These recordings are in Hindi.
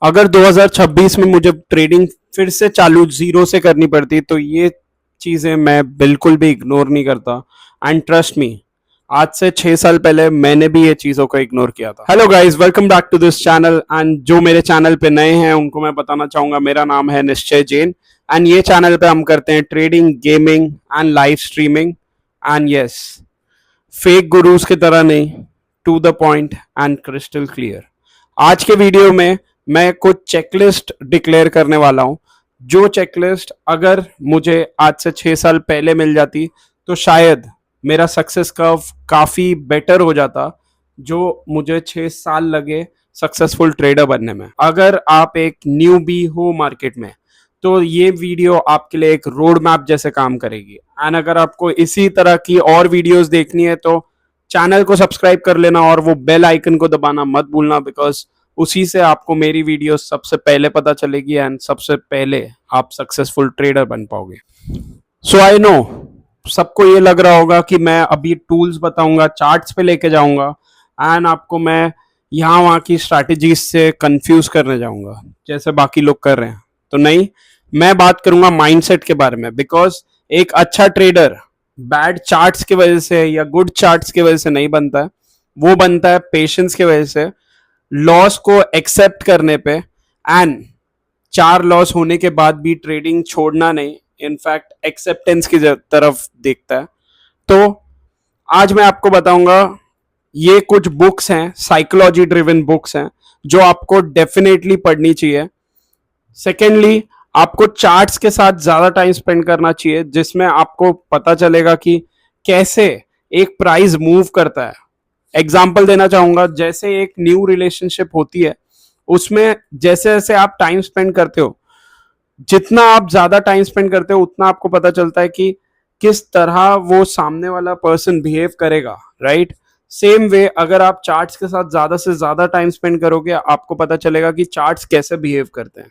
अगर 2026 में मुझे ट्रेडिंग फिर से चालू जीरो से करनी पड़ती तो ये चीजें मैं बिल्कुल भी इग्नोर नहीं करता। एंड ट्रस्ट मी, आज से 6 साल पहले मैंने भी ये चीजों को इग्नोर किया था। Hello guys, welcome back to this channel. And जो मेरे चैनल पे नए हैं उनको मैं बताना चाहूंगा, मेरा नाम है निश्चय जैन। एंड ये चैनल पे हम करते हैं trading, gaming and live streaming. And yes, fake gurus की तरह नहीं, to the point and crystal clear. आज के वीडियो में मैं कुछ चेकलिस्ट डिक्लेयर करने वाला हूं, जो चेकलिस्ट अगर मुझे आज से 6 साल पहले मिल जाती तो शायद मेरा सक्सेस कर्व काफी बेटर हो जाता, जो मुझे 6 साल लगे सक्सेसफुल ट्रेडर बनने में। अगर आप एक न्यू बी हो मार्केट में तो ये वीडियो आपके लिए एक रोड मैप जैसे काम करेगी। एंड अगर आपको इसी तरह की और वीडियोस देखनी है तो चैनल को सब्सक्राइब कर लेना और वो बेल आइकन को दबाना मत भूलना, बिकॉज उसी से आपको मेरी वीडियो सबसे पहले पता चलेगी एंड सबसे पहले आप सक्सेसफुल ट्रेडर बन पाओगे। सो आई नो सबको ये लग रहा होगा कि मैं अभी टूल्स बताऊंगा, चार्ट्स पे लेके जाऊंगा एंड आपको मैं यहाँ वहाँ की स्ट्रैटेजीज से कंफ्यूज करने जाऊंगा जैसे बाकी लोग कर रहे हैं। तो नहीं, मैं बात करूंगा माइंडसेट के बारे में, बिकॉज एक अच्छा ट्रेडर बैड चार्ट्स की वजह से या गुड चार्ट्स की वजह से नहीं बनता है, वो बनता है पेशेंस की वजह से, लॉस को एक्सेप्ट करने पे एंड 4 लॉस होने के बाद भी ट्रेडिंग छोड़ना नहीं, इनफैक्ट एक्सेप्टेंस की तरफ देखता है। तो आज मैं आपको बताऊंगा, ये कुछ बुक्स हैं, साइकोलॉजी ड्रिवन बुक्स हैं जो आपको डेफिनेटली पढ़नी चाहिए। सेकेंडली, आपको चार्ट्स के साथ ज्यादा टाइम स्पेंड करना चाहिए, जिसमें आपको पता चलेगा कि कैसे एक प्राइस मूव करता है। एग्जाम्पल देना चाहूंगा, जैसे एक न्यू रिलेशनशिप होती है, उसमें जैसे जैसे आप टाइम स्पेंड करते हो, जितना आप ज्यादा टाइम स्पेंड करते हो उतना आपको पता चलता है कि किस तरह वो सामने वाला पर्सन बिहेव करेगा, राइट। सेम वे अगर आप चार्ट्स के साथ ज्यादा से ज्यादा टाइम स्पेंड करोगे, आपको पता चलेगा कि चार्ट्स कैसे बिहेव करते हैं।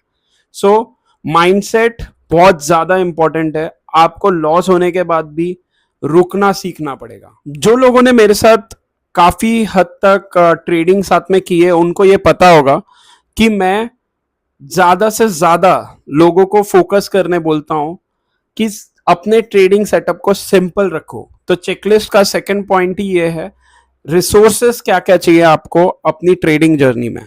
सो माइंडसेट बहुत ज्यादा इंपॉर्टेंट है। आपको लॉस होने के बाद भी रुकना सीखना पड़ेगा। जो लोगों ने मेरे साथ काफी हद तक ट्रेडिंग साथ में की है उनको ये पता होगा कि मैं ज्यादा से ज्यादा लोगों को फोकस करने बोलता हूं कि अपने ट्रेडिंग सेटअप को सिंपल रखो। तो चेकलिस्ट का सेकंड पॉइंट ही ये है, रिसोर्सेस क्या क्या चाहिए आपको अपनी ट्रेडिंग जर्नी में।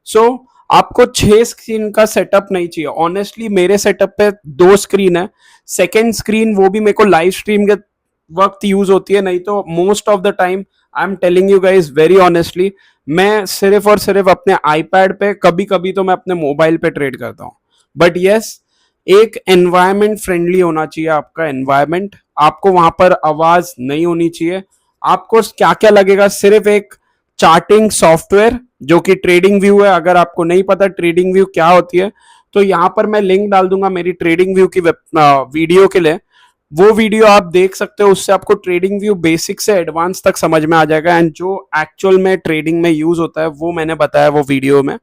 सो आपको 6 स्क्रीन का सेटअप नहीं चाहिए। ऑनेस्टली मेरे सेटअप पे 2 स्क्रीन है। सेकेंड स्क्रीन वो भी मेरे को लाइव स्ट्रीम के वक्त यूज होती है, नहीं तो most of the time I am telling you guys very honestly, मैं सिर्फ और सिर्फ अपने आईपैड पे, कभी कभी तो मैं अपने मोबाइल पे ट्रेड करता हूँ। बट यस, एक एनवायरमेंट फ्रेंडली होना चाहिए आपका एनवायरमेंट। आपको वहां पर आवाज नहीं होनी चाहिए। आपको क्या क्या लगेगा, सिर्फ एक चार्टिंग सॉफ्टवेयर जो कि ट्रेडिंग व्यू है। अगर आपको नहीं पता ट्रेडिंग व्यू क्या होती है तो यहां पर मैं लिंक डाल दूंगा मेरी ट्रेडिंग व्यू की वीडियो के लिए। वो वीडियो आप देख सकते हो, उससे आपको ट्रेडिंग व्यू बेसिक से एडवांस तक समझ में आ जाएगा। एंड जो एक्चुअल में ट्रेडिंग में यूज होता है वो मैंने बताया वो वीडियो में।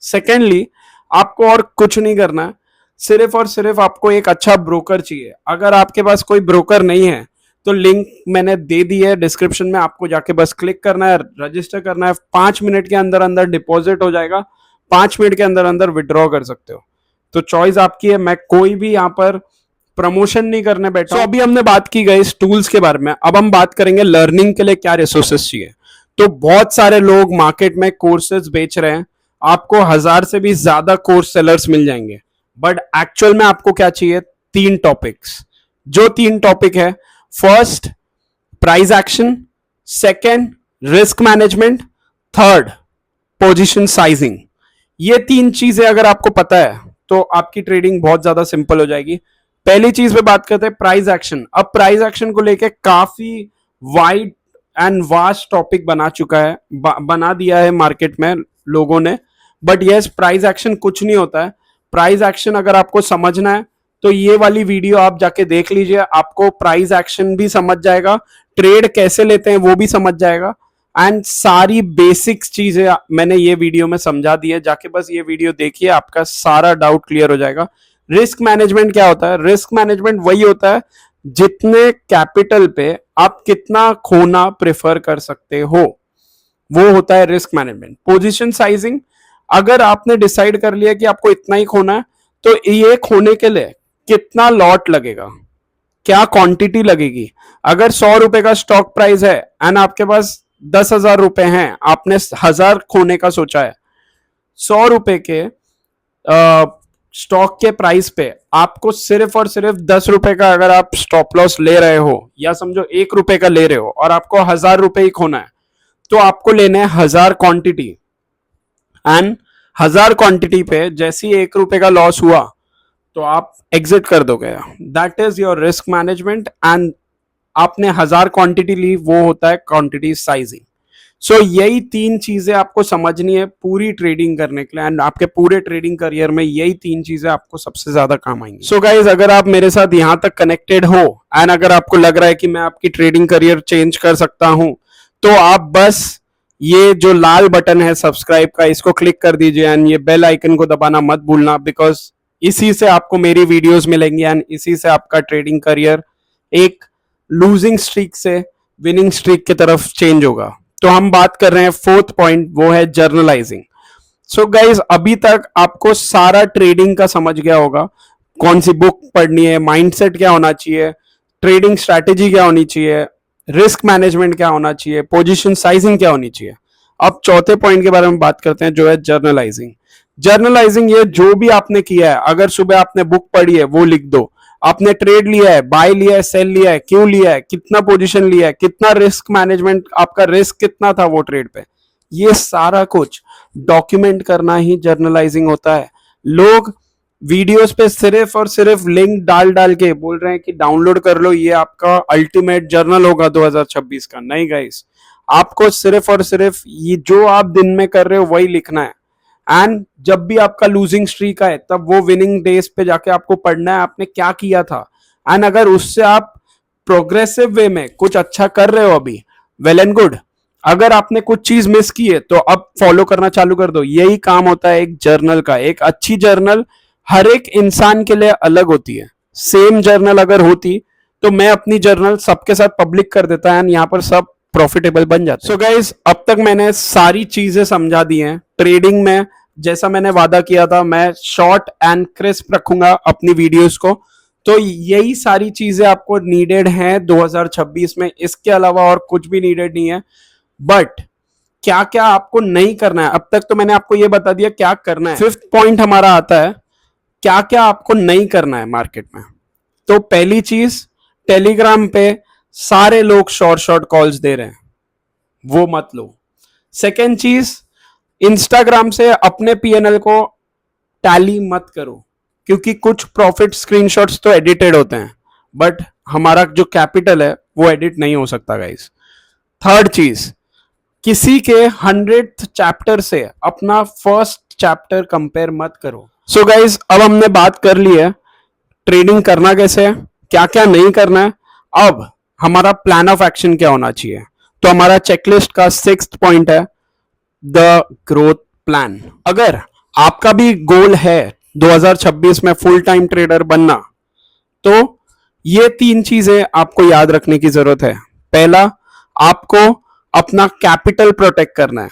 सेकेंडली, आपको और कुछ नहीं करना है, सिर्फ और सिर्फ आपको एक अच्छा ब्रोकर चाहिए। अगर आपके पास कोई ब्रोकर नहीं है तो लिंक मैंने दे दी है डिस्क्रिप्शन में, आपको जाके बस क्लिक करना है, रजिस्टर करना है। 5 मिनट के अंदर अंदर डिपॉजिट हो जाएगा, 5 मिनट के अंदर अंदर विड्रॉ कर सकते हो। तो चॉइस आपकी है। मैं कोई भी यहाँ पर प्रमोशन नहीं करने बैठा। तो अभी हमने बात की गई टूल्स के बारे में, अब हम बात करेंगे लर्निंग के लिए क्या रिसोर्सेस चाहिए। तो बहुत सारे लोग मार्केट में कोर्सेज बेच रहे हैं, आपको 1000 से भी ज्यादा कोर्स सेलर्स मिल जाएंगे। बट एक्चुअल में आपको क्या चाहिए? 3 टॉपिक्स। जो 3 टॉपिक है, first price action, second risk management, third position sizing. ये 3 चीजें अगर आपको पता है तो आपकी ट्रेडिंग बहुत ज्यादा सिंपल हो जाएगी। पहली चीज पे बात करते हैं प्राइस एक्शन। अब प्राइस एक्शन को लेके काफी वाइड एंड वास्ट टॉपिक बना चुका है, बना दिया है मार्केट में लोगों ने। बट यस, प्राइस एक्शन कुछ नहीं होता है। प्राइस एक्शन अगर आपको समझना है तो ये वाली वीडियो आप जाके देख लीजिए, आपको प्राइस एक्शन भी समझ जाएगा, ट्रेड कैसे लेते हैं वो भी समझ जाएगा। एंड सारी बेसिक्स चीजें मैंने ये वीडियो में समझा दी है, जाके बस ये वीडियो देखिए, आपका सारा डाउट क्लियर हो जाएगा। रिस्क मैनेजमेंट क्या होता है? रिस्क मैनेजमेंट वही होता है जितने कैपिटल पे आप कितना खोना प्रेफर कर सकते हो, वो होता है रिस्क मैनेजमेंट। पोजीशन साइजिंग, अगर आपने डिसाइड कर लिया कि आपको इतना ही खोना है, तो ये खोने के लिए कितना लॉट लगेगा, क्या क्वांटिटी लगेगी। अगर 100 रुपए का स्टॉक प्राइस है एंड आपके पास 10,000 रुपए हैं, आपने 1000 खोने का सोचा है, 100 रुपए के स्टॉक के प्राइस पे आपको सिर्फ और सिर्फ 10 रुपए का अगर आप स्टॉप लॉस ले रहे हो, या समझो 1 रुपए का ले रहे हो, और आपको 1000 रुपए ही खोना है, तो आपको लेना है 1000 क्वांटिटी। एंड 1000 क्वांटिटी पे जैसे ही 1 रुपए का लॉस हुआ तो आप एग्जिट कर दोगे। That is your risk management. And आपने 1000 क्वांटिटी ली, वो होता है क्वांटिटी साइजिंग। सो यही 3 चीजें आपको समझनी है पूरी ट्रेडिंग करने के लिए, एंड आपके पूरे ट्रेडिंग करियर में यही 3 चीजें आपको सबसे ज्यादा काम आएंगी। सो गाइज, अगर आप मेरे साथ यहां तक कनेक्टेड हो एंड अगर आपको लग रहा है कि मैं आपकी ट्रेडिंग करियर चेंज कर सकता हूं, तो आप बस ये जो लाल बटन है सब्सक्राइब का, इसको क्लिक कर दीजिए एंड ये बेल आइकन को दबाना मत भूलना, बिकॉज इसी से आपको मेरी वीडियोस मिलेंगी एंड इसी से आपका ट्रेडिंग करियर एक लूजिंग स्ट्रीक से विनिंग स्ट्रीक की तरफ चेंज होगा। तो हम बात कर रहे हैं 4th पॉइंट, वो है जर्नलाइजिंग। सो गाइज, अभी तक आपको सारा ट्रेडिंग का समझ गया होगा, कौन सी बुक पढ़नी है, माइंडसेट क्या होना चाहिए, ट्रेडिंग स्ट्रैटेजी क्या होनी चाहिए, रिस्क मैनेजमेंट क्या होना चाहिए, पोजीशन साइजिंग क्या होनी चाहिए। अब 4थे पॉइंट के बारे में बात करते हैं, जो है जर्नलाइजिंग। जर्नलाइजिंग, ये जो भी आपने किया है, अगर सुबह आपने बुक पढ़ी है वो लिख दो, आपने ट्रेड लिया है, बाय लिया है, सेल लिया है, क्यों लिया है, कितना पोजीशन लिया है, कितना रिस्क मैनेजमेंट, आपका रिस्क कितना था वो ट्रेड पे, ये सारा कुछ डॉक्यूमेंट करना ही जर्नलाइजिंग होता है। लोग वीडियोस पे सिर्फ और सिर्फ लिंक डाल डाल के बोल रहे हैं कि डाउनलोड कर लो, ये आपका अल्टीमेट जर्नल होगा 2026 का। नहीं गाइस, आपको सिर्फ और सिर्फ ये जो आप दिन में कर रहे हो वही लिखना है। एंड जब भी आपका लूजिंग स्ट्रीक आए, तब वो विनिंग डेज पे जाके आपको पढ़ना है आपने क्या किया था। एंड अगर उससे आप प्रोग्रेसिव वे में कुछ अच्छा कर रहे हो अभी, वेल एंड गुड। अगर आपने कुछ चीज मिस की है तो अब फॉलो करना चालू कर दो। यही काम होता है एक जर्नल का। एक अच्छी जर्नल हर एक इंसान के लिए अलग होती है। सेम जर्नल अगर होती तो मैं अपनी जर्नल सबके साथ पब्लिक कर देता है, यहाँ पर सब प्रॉफिटेबल बन जाता है। सो गाइस, अब तक मैंने सारी चीजें समझा दी हैं। ट्रेडिंग में जैसा मैंने वादा किया था, मैं शॉर्ट एंड क्रिस्प रखूंगा अपनी वीडियोस को। तो यही सारी चीजें आपको नीडेड हैं 2026 में, इसके अलावा और कुछ भी नीडेड नहीं है। बट क्या क्या आपको नहीं करना है, अब तक तो मैंने आपको यह बता दिया क्या करना है। 5th पॉइंट हमारा आता है क्या क्या आपको नहीं करना है मार्केट में। तो पहली चीज, टेलीग्राम पे सारे लोग शॉर्ट कॉल्स दे रहे हैं, वो मत लो। सेकेंड चीज, इंस्टाग्राम से अपने पीएनएल को टैली मत करो, क्योंकि कुछ प्रॉफिट स्क्रीनशॉट्स तो एडिटेड होते हैं, बट हमारा जो कैपिटल है वो एडिट नहीं हो सकता गाइस। थर्ड चीज, किसी के 100th चैप्टर से अपना फर्स्ट चैप्टर कंपेयर मत करो। सो गाइस, अब हमने बात कर ली है ट्रेडिंग करना कैसे है, क्या क्या नहीं करना है। अब हमारा प्लान ऑफ एक्शन क्या होना चाहिए। तो हमारा चेकलिस्ट का 6th पॉइंट है द ग्रोथ प्लान। अगर आपका भी गोल है 2026 में फुल टाइम ट्रेडर बनना, तो ये 3 चीजें आपको याद रखने की जरूरत है। पहला, आपको अपना कैपिटल प्रोटेक्ट करना है।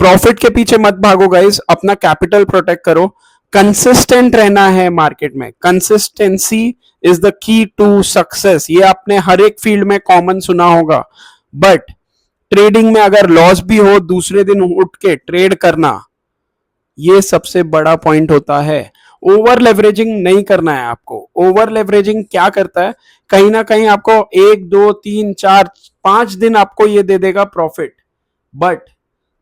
प्रॉफिट के पीछे मत भागो गाइस, अपना कैपिटल प्रोटेक्ट करो। कंसिस्टेंट रहना है मार्केट में। Consistency is the key to success. ये आपने हर एक फील्ड में कॉमन सुना होगा, बट ट्रेडिंग में अगर लॉस भी हो, दूसरे दिन उठ के ट्रेड करना, ये सबसे बड़ा पॉइंट होता है। ओवर लेवरेजिंग नहीं करना है आपको। ओवर लेवरेजिंग क्या करता है, कहीं ना कहीं आपको 1 2 3 4 5 दिन आपको ये दे देगा प्रॉफिट, बट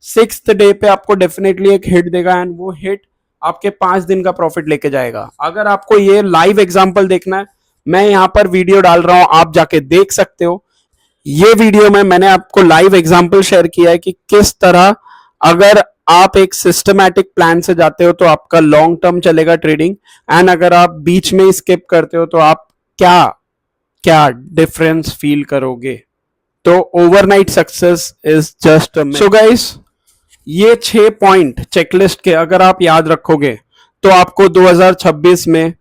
6th डे पे आपको डेफिनेटली एक हिट देगा एंड वो हिट आपके 5 दिन का प्रॉफिट लेके जाएगा। अगर आपको ये लाइव एग्जांपल देखना है, मैं यहां पर वीडियो डाल रहा हूं, आप जाके देख सकते हो। ये वीडियो में मैंने आपको लाइव एग्जांपल शेयर किया है कि किस तरह अगर आप एक सिस्टमैटिक प्लान से जाते हो तो आपका लॉन्ग टर्म चलेगा ट्रेडिंग, एंड अगर आप बीच में स्किप करते हो तो आप क्या क्या डिफरेंस फील करोगे। तो overnight success is just a myth. So guys, ये 6 पॉइंट चेकलिस्ट के अगर आप याद रखोगे तो आपको 2026 में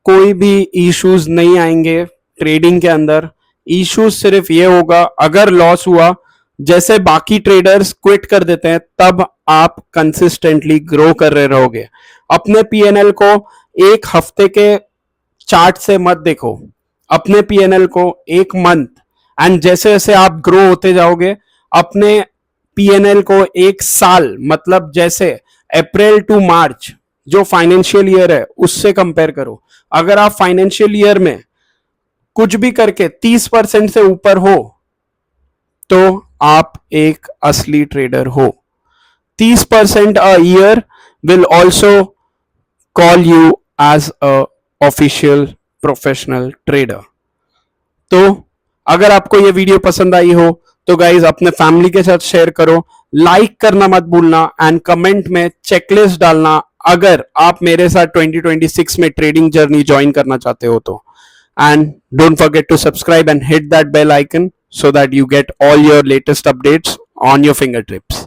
कोई भी इश्यूज नहीं आएंगे ट्रेडिंग के अंदर। इश्यूज सिर्फ ये होगा, अगर लॉस हुआ जैसे बाकी ट्रेडर्स क्विट कर देते हैं, तब आप कंसिस्टेंटली ग्रो कर रहे रहोगे। अपने पीएनएल को एक हफ्ते के चार्ट से मत देखो, अपने पीएनएल को एक मंथ, एंड जैसे जैसे आप ग्रो होते जाओगे अपने पीएनएल को एक साल, मतलब जैसे अप्रैल टू मार्च जो फाइनेंशियल ईयर है उससे कंपेयर करो। अगर आप फाइनेंशियल ईयर में कुछ भी करके 30% से ऊपर हो तो आप एक असली ट्रेडर हो। 30% a year will also call you as a official professional trader. तो अगर आपको ये वीडियो पसंद आई हो तो गाइज अपने फैमिली के साथ शेयर करो, लाइक करना मत भूलना, एंड कमेंट में चेकलिस्ट डालना अगर आप मेरे साथ 2026 में ट्रेडिंग जर्नी ज्वाइन करना चाहते हो तो। And don't forget to subscribe and hit that bell icon so that you get all your latest updates on your fingertips.